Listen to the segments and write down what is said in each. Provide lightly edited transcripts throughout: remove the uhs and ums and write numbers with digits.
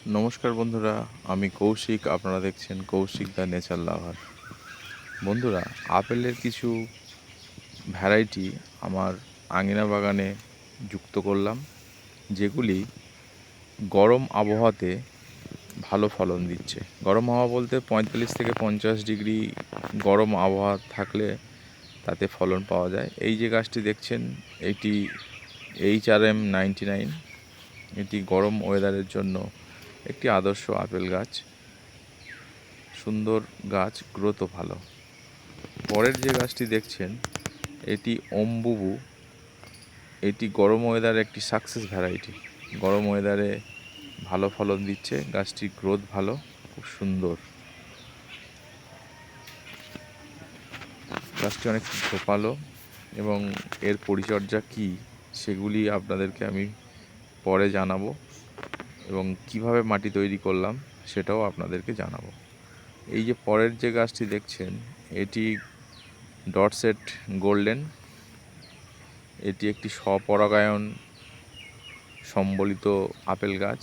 নমস্কার বন্ধুরা, আমি কৌশিক। আপনারা দেখছেন কৌশিক দ্য নেচার লাভার। বন্ধুরা, আপেলের কিছু ভ্যারাইটি আমার আঙিনা বাগানে যুক্ত করলাম, যেগুলি গরম আবহাওয়াতে ভালো ফলন দিচ্ছে। গরম হাওয়া বলতে 45 থেকে 50 ডিগ্রি গরম আবহাওয়া থাকলে তাতে ফলন পাওয়া যায়। এই যে গাছটি দেখছেন, এটি HRM99। এটি গরম ওয়েদারের জন্য একটি আদর্শ আপেল গাছ। সুন্দর গাছ, গ্রোথও ভালো। পরের যে গাছটি দেখছেন, এটি অম্বুবু। এটি গরম ওয়েদারে একটি সাকসেস ভ্যারাইটি। গরম ওয়েদারে ভালো ফলন দিচ্ছে, গাছটির গ্রোথ ভালো, খুব সুন্দর। গাছটি অনেক ঝোপালো এবং এর পরিচর্যা কী সেগুলি আপনাদেরকে আমি পরে জানাবো, এবং কিভাবে মাটি তৈরি করলাম সেটাও আপনাদেরকে জানাবো। এই যে পরের যে গাছটি দেখছেন, এটি ডরসেট গোল্ডেন। এটি একটি স্বপরাগায়ন সম্বলিত আপেল গাছ।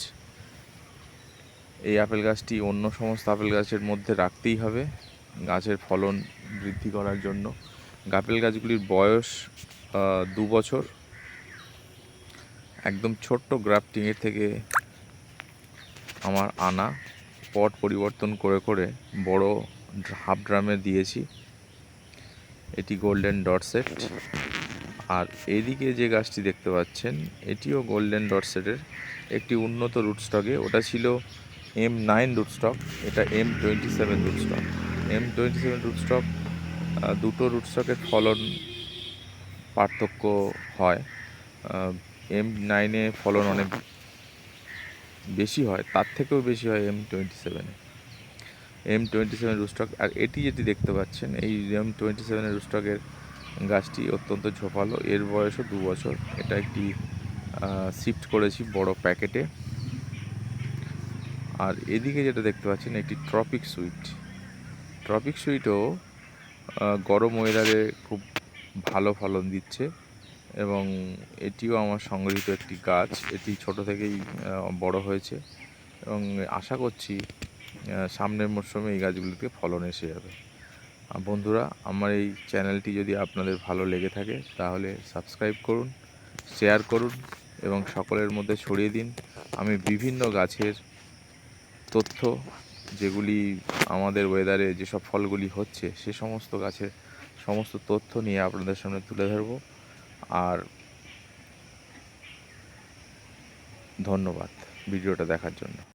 এই আপেল গাছটি অন্য সমস্ত আপেল গাছের মধ্যে রাখতেই হবে গাছের ফলন বৃদ্ধি করার জন্য। আপেল গাছগুলির বয়স 2 বছর। একদম ছোট্ট গ্রাফটিংয়ের থেকে আমার আনা, পট পরিবর্তন করে করে বড় হাফ ড্রামে দিয়েছি। এটি গোল্ডেন ডরসেট। আর এদিকে যে গাছটি দেখতে পাচ্ছেন, এটিও গোল্ডেন ডরসেটের একটি উন্নত রুটস্টকে। ওটা ছিল M9 রুটস্টক, এটা M27 রুটস্টক। M27 রুটস্টক, দুটো রুটস্টকের ফলন পার্থক্য হয়। M9-এ ফলন অনেক বেশি হয়, তার থেকেও বেশি হয় M27-এ। M27 rootstock. আর এটি যেটি দেখতে পাচ্ছেন, এই M27 রুটস্টকের গাছটি অত্যন্ত ঝোপালো, এর বয়সও 2 বছর। এটা একটি শিফট করেছি বড় প্যাকেটে। আর এদিকে যেটা দেখতে পাচ্ছেন, একটি ট্রপিক সুইট। ট্রপিক সুইটও গরম ওয়েদারে খুব ভালো ফলন দিচ্ছে, এবং এটিও আমার সংগৃহীত একটি গাছ। এটি ছোট থেকেই বড় হয়েছে, এবং আশা করছি সামনের মরশুমে এই গাছগুলিতে ফলন এসে যাবে। বন্ধুরা, আমার এই চ্যানেলটি যদি আপনাদের ভালো লেগে থাকে তাহলে সাবস্ক্রাইব করুন, শেয়ার করুন এবং সকলের মধ্যে ছড়িয়ে দিন। আমি বিভিন্ন গাছের তথ্য, যেগুলি আমাদের ওয়েদারে যেসব ফলগুলি হচ্ছে সে সমস্ত গাছের সমস্ত তথ্য নিয়ে আপনাদের সামনে তুলে ধরব। আর ধন্যবাদ ভিডিওটা দেখার জন্য।